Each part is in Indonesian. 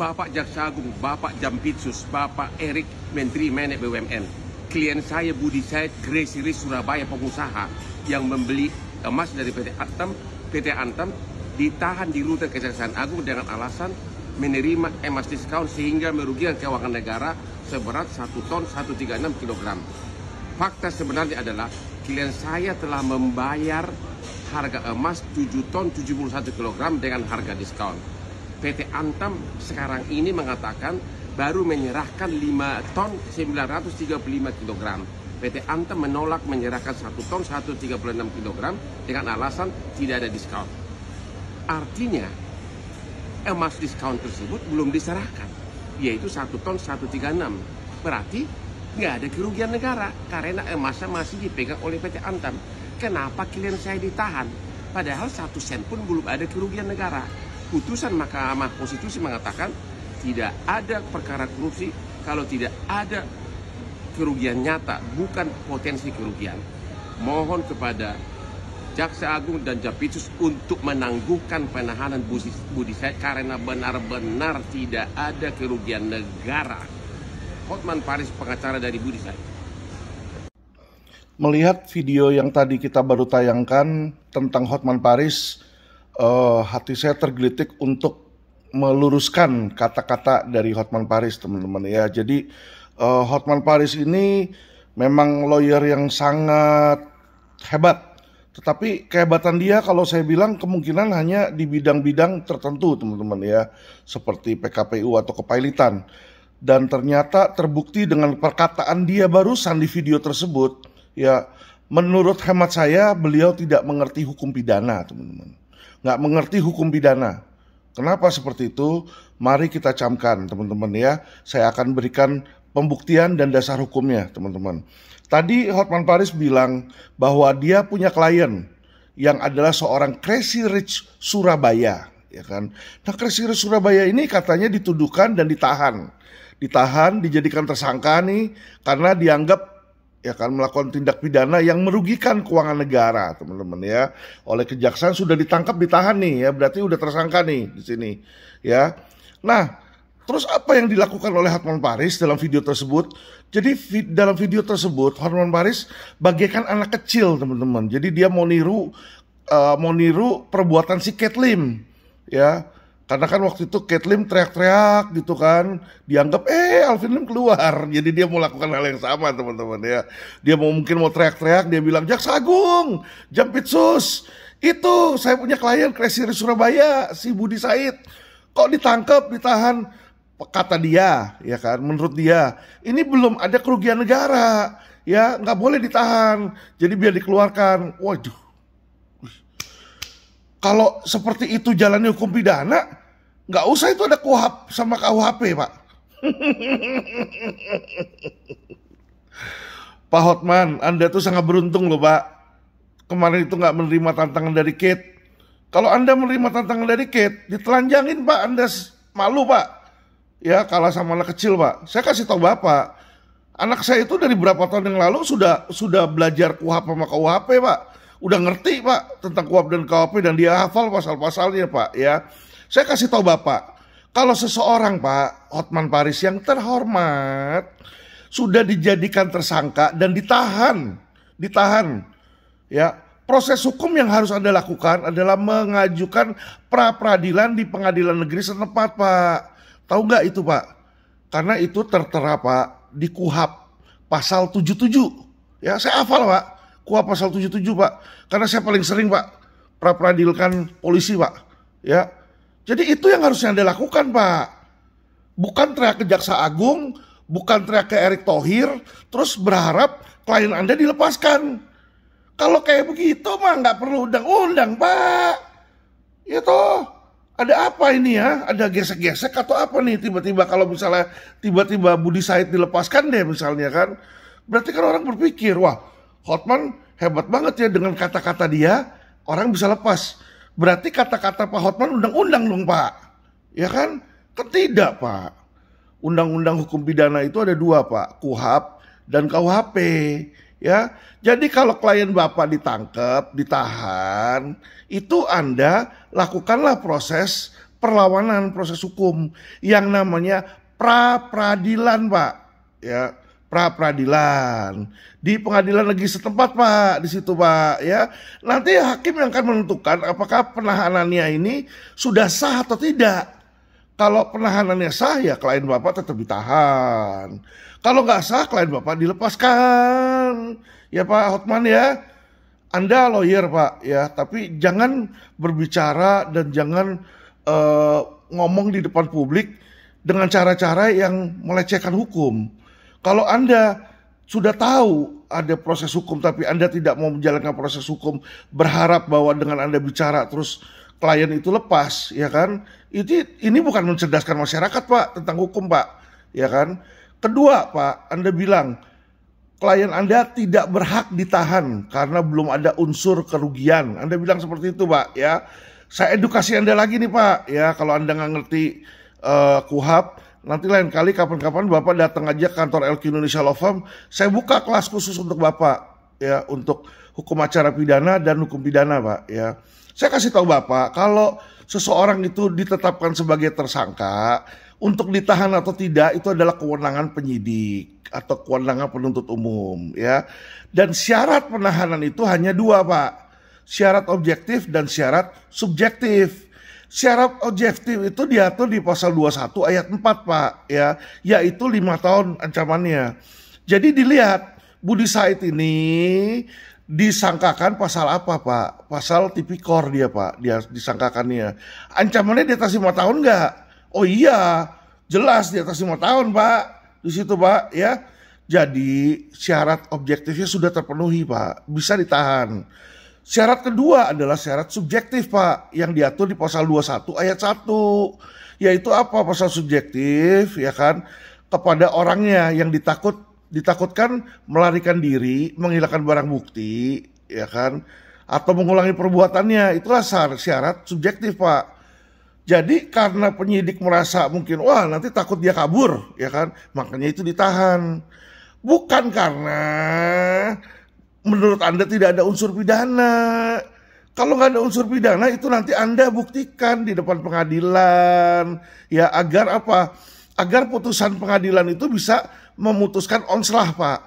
Bapak Jaksa Agung, Bapak Jampitsus, Bapak Erik, Menteri Menek BUMN. Klien saya Budi Said, Grace Riz Surabaya, pengusaha yang membeli emas dari PT Antam. PT Antam ditahan di rutan Kejaksaan Agung dengan alasan menerima emas diskon sehingga merugikan keuangan negara seberat 1 ton 136 kg. Fakta sebenarnya adalah klien saya telah membayar harga emas 7 ton 71 kg dengan harga diskon. PT Antam sekarang ini mengatakan baru menyerahkan 5 ton 935 kg. PT Antam menolak menyerahkan 1 ton 136 kg dengan alasan tidak ada diskon. Artinya emas diskon tersebut belum diserahkan, yaitu 1 ton 136. Berarti nggak ada kerugian negara karena emasnya masih dipegang oleh PT Antam. Kenapa klien saya ditahan? Padahal 1 sen pun belum ada kerugian negara. Putusan Mahkamah Konstitusi mengatakan tidak ada perkara korupsi kalau tidak ada kerugian nyata, bukan potensi kerugian. Mohon kepada Jaksa Agung dan Jampitsus untuk menangguhkan penahanan Budi Said karena benar-benar tidak ada kerugian negara. Hotman Paris, pengacara dari Budi Said. Melihat video yang tadi kita baru tayangkan tentang Hotman Paris, hati saya tergelitik untuk meluruskan kata-kata dari Hotman Paris, teman-teman ya. Jadi Hotman Paris ini memang lawyer yang sangat hebat, tetapi kehebatan dia kalau saya bilang kemungkinan hanya di bidang-bidang tertentu, teman-teman ya, seperti PKPU atau kepailitan. Dan ternyata terbukti dengan perkataan dia barusan di video tersebut, ya, menurut hemat saya beliau tidak mengerti hukum pidana, teman-teman. Nggak mengerti hukum pidana. Kenapa seperti itu? Mari kita camkan, teman-teman ya. Saya akan berikan pembuktian dan dasar hukumnya, teman-teman. Tadi Hotman Paris bilang bahwa dia punya klien yang adalah seorang Crazy Rich Surabaya, ya kan? Nah, Crazy Rich Surabaya ini katanya dituduhkan dan ditahan, dijadikan tersangka nih karena dianggap ya kan melakukan tindak pidana yang merugikan keuangan negara, teman-teman ya. Oleh kejaksaan sudah ditangkap, ditahan nih ya, berarti udah tersangka nih di sini ya. Nah, terus apa yang dilakukan oleh Hotman Paris dalam video tersebut? Jadi dalam video tersebut Hotman Paris bagaikan anak kecil, teman-teman. Jadi dia mau niru perbuatan si Cat Lim ya. Karena kan waktu itu Cat Lim teriak-teriak gitu kan, dianggap Alvin Lim keluar. Jadi dia mau lakukan hal yang sama, teman-teman ya. Dia mungkin mau teriak-teriak, dia bilang, Jaksa Agung, Jampitsus, itu saya punya klien Crazy Rich Surabaya, si Budi Said. Kok ditangkap, ditahan? Kata dia, ya kan, menurut dia, ini belum ada kerugian negara, ya nggak boleh ditahan. Jadi biar dikeluarkan. Waduh. Kalau seperti itu jalannya hukum pidana, nggak usah itu ada KUHP sama KUHP, Pak. Pak Hotman, Anda tuh sangat beruntung loh, Pak. Kemarin itu nggak menerima tantangan dari Kate. Kalau Anda menerima tantangan dari Kate, ditelanjangin, Pak. Anda malu, Pak. Ya, kalah sama anak kecil, Pak. Saya kasih tahu Bapak, anak saya itu dari berapa tahun yang lalu sudah belajar KUHP sama KUHP, Pak. Udah ngerti, Pak, tentang KUHP dan KUHP dan dia hafal pasal-pasalnya, Pak, ya. Saya kasih tahu Bapak, kalau seseorang, Pak, Hotman Paris yang terhormat sudah dijadikan tersangka dan ditahan, ya. Proses hukum yang harus Anda lakukan adalah mengajukan pra-peradilan di pengadilan negeri setempat, Pak. Tahu nggak itu, Pak? Karena itu tertera, Pak, di KUHP pasal 77. Ya, saya hafal, Pak. KUHP pasal 77, Pak. Karena saya paling sering, Pak, pra-peradilkan polisi, Pak. Ya. Jadi itu yang harusnya Anda lakukan, Pak. Bukan teriak ke Jaksa Agung, bukan teriak ke Erick Thohir, terus berharap klien Anda dilepaskan. Kalau kayak begitu mah nggak perlu undang-undang, Pak. Ya toh, ada apa ini ya? Ada gesek-gesek atau apa nih tiba-tiba kalau misalnya tiba-tiba Budi Said dilepaskan deh misalnya kan. Berarti kan orang berpikir, wah, Hotman hebat banget ya dengan kata-kata dia, orang bisa lepas. Berarti kata-kata Pak Hotman undang-undang dong, Pak. Ya kan? Kan tidak, Pak. Undang-undang hukum pidana itu ada dua, Pak. KUHP dan KUHP. Ya, jadi kalau klien Bapak ditangkap, ditahan, itu Anda lakukanlah proses perlawanan proses hukum yang namanya pra-peradilan, Pak. Ya, pra-peradilan di pengadilan negeri setempat, Pak, di situ, Pak, ya. Nanti hakim yang akan menentukan apakah penahanannya ini sudah sah atau tidak. Kalau penahanannya sah, ya klien Bapak tetap ditahan. Kalau nggak sah, klien Bapak dilepaskan. Ya Pak Hotman ya, Anda lawyer Pak ya, tapi jangan berbicara dan jangan ngomong di depan publik dengan cara-cara yang melecehkan hukum. Kalau Anda sudah tahu ada proses hukum tapi Anda tidak mau menjalankan proses hukum, berharap bahwa dengan Anda bicara terus klien itu lepas, ya kan? Ini bukan mencerdaskan masyarakat, Pak, tentang hukum, Pak, ya kan? Kedua, Pak, Anda bilang klien Anda tidak berhak ditahan karena belum ada unsur kerugian. Anda bilang seperti itu, Pak, ya. Saya edukasi Anda lagi nih, Pak, ya. Kalau Anda nggak ngerti KUHAP, nanti lain kali kapan-kapan Bapak datang aja ke kantor LQ Indonesia Law Firm, saya buka kelas khusus untuk Bapak, ya, untuk hukum acara pidana dan hukum pidana, Pak, ya. Saya kasih tahu Bapak, kalau seseorang itu ditetapkan sebagai tersangka, untuk ditahan atau tidak itu adalah kewenangan penyidik atau kewenangan penuntut umum, ya. Dan syarat penahanan itu hanya dua, Pak. Syarat objektif dan syarat subjektif. Syarat objektif itu diatur di pasal 21 ayat 4, Pak, ya, yaitu 5 tahun ancamannya. Jadi dilihat Budi Said ini disangkakan pasal apa, Pak? Pasal tipikor dia, Pak. Dia disangkakannya. Ancamannya di atas 5 tahun enggak? Oh iya, jelas di atas 5 tahun, Pak. Di situ, Pak, ya. Jadi syarat objektifnya sudah terpenuhi, Pak. Bisa ditahan. Syarat kedua adalah syarat subjektif, Pak, yang diatur di pasal 21 ayat 1. Yaitu apa pasal subjektif, ya kan? Kepada orangnya yang ditakutkan melarikan diri, menghilangkan barang bukti, ya kan? Atau mengulangi perbuatannya. Itulah syarat subjektif, Pak. Jadi karena penyidik merasa mungkin, wah nanti takut dia kabur, ya kan? Makanya itu ditahan. Bukan karena menurut Anda tidak ada unsur pidana. Kalau nggak ada unsur pidana itu nanti Anda buktikan di depan pengadilan. Ya agar apa? Agar putusan pengadilan itu bisa memutuskan onslah, Pak.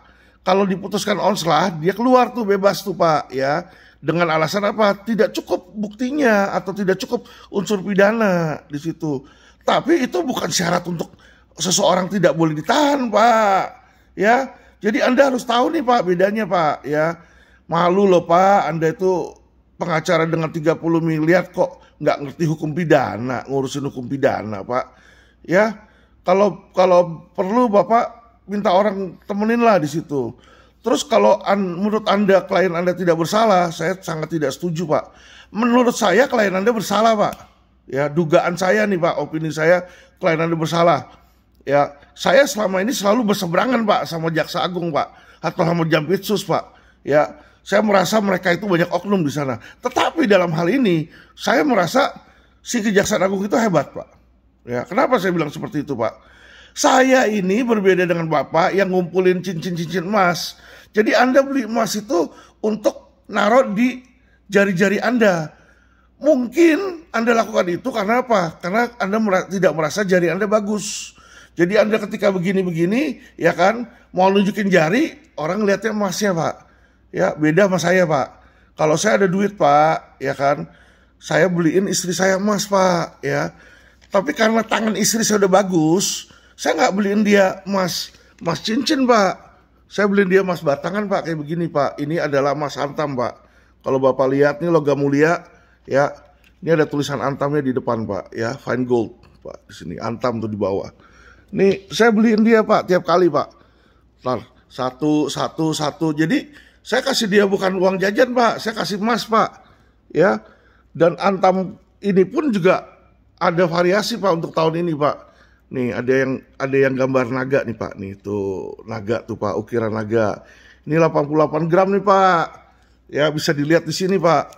Kalau diputuskan onslah, dia keluar tuh bebas tuh, Pak, ya. Dengan alasan apa? Tidak cukup buktinya atau tidak cukup unsur pidana di situ. Tapi itu bukan syarat untuk seseorang tidak boleh ditahan, Pak. Ya, jadi Anda harus tahu nih, Pak, bedanya, Pak, ya. Malu loh, Pak, Anda itu pengacara dengan 30 miliar kok nggak ngerti hukum pidana, ngurusin hukum pidana, Pak. Ya, kalau perlu Bapak minta orang temenin lah di situ. Terus kalau menurut Anda klien Anda tidak bersalah, saya sangat tidak setuju, Pak. Menurut saya klien Anda bersalah, Pak. Ya, dugaan saya nih, Pak, opini saya klien Anda bersalah. Ya, saya selama ini selalu berseberangan, Pak, sama Jaksa Agung, Pak, atau sama Jampitsus, Pak. Ya, saya merasa mereka itu banyak oknum di sana. Tetapi dalam hal ini, saya merasa si Kejaksaan Agung itu hebat, Pak. Ya, kenapa saya bilang seperti itu, Pak? Saya ini berbeda dengan Bapak yang ngumpulin cincin-cincin emas. Jadi Anda beli emas itu untuk naruh di jari-jari Anda. Mungkin Anda lakukan itu karena apa? Karena Anda tidak merasa jari Anda bagus. Jadi Anda ketika begini-begini, ya kan, mau nunjukin jari, orang lihatnya emasnya, Pak. Ya, beda sama saya, Pak. Kalau saya ada duit, Pak, ya kan, saya beliin istri saya emas, Pak, ya. Tapi karena tangan istri saya udah bagus, saya nggak beliin dia emas cincin, Pak. Saya beliin dia emas batangan, Pak, kayak begini, Pak. Ini adalah emas antam, Pak. Kalau Bapak lihat nih logam mulia, ya, ini ada tulisan antamnya di depan, Pak, ya, fine gold, Pak, di sini antam tuh di bawah. Nih, saya beliin dia, Pak, tiap kali, Pak. Ntar, satu. Jadi, saya kasih dia bukan uang jajan, Pak. Saya kasih emas, Pak. Ya, dan antam ini pun juga ada variasi, Pak, untuk tahun ini, Pak. Nih, ada yang gambar naga nih, Pak. Nih, tuh naga tuh, Pak, ukiran naga. Ini 88 gram nih, Pak. Ya, bisa dilihat di sini, Pak.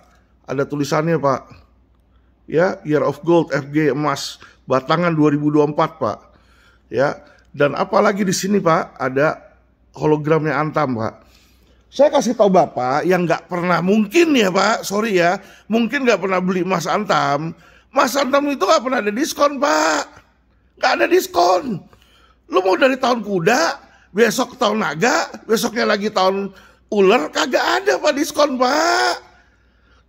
Ada tulisannya, Pak. Ya, Year of Gold, FG emas batangan 2024, Pak. Ya, dan apalagi di sini, Pak, ada hologramnya antam, Pak. Saya kasih tahu Bapak yang nggak pernah, mungkin ya, Pak, sorry ya, mungkin nggak pernah beli emas antam. Mas Antam itu nggak pernah ada diskon, Pak. Nggak ada diskon. Lu mau dari tahun kuda, besok tahun naga, besoknya lagi tahun ular, kagak ada Pak diskon, Pak.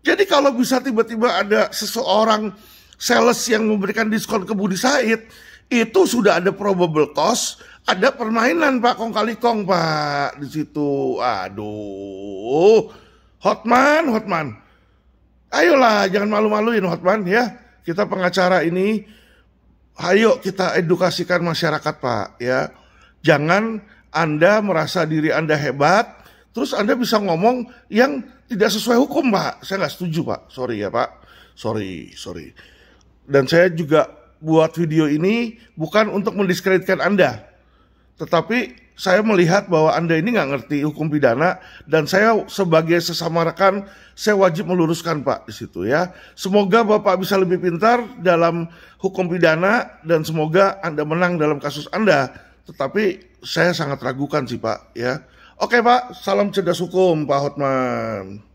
Jadi kalau bisa tiba-tiba ada seseorang sales yang memberikan diskon ke Budi Said, itu sudah ada probable cost, ada permainan Pak, kong kali kong Pak di situ. Aduh, Hotman. Ayolah, jangan malu-maluin Hotman ya. Kita pengacara ini, ayo kita edukasikan masyarakat Pak ya. Jangan Anda merasa diri Anda hebat, terus Anda bisa ngomong yang tidak sesuai hukum Pak. Saya nggak setuju Pak, sorry ya Pak. Sorry. Dan saya juga buat video ini bukan untuk mendiskreditkan Anda, tetapi saya melihat bahwa Anda ini nggak ngerti hukum pidana, dan saya sebagai sesama rekan, saya wajib meluruskan Pak di situ ya. Semoga Bapak bisa lebih pintar dalam hukum pidana, dan semoga Anda menang dalam kasus Anda. Tetapi saya sangat ragukan sih Pak ya. Oke Pak, salam cerdas hukum Pak Hotman.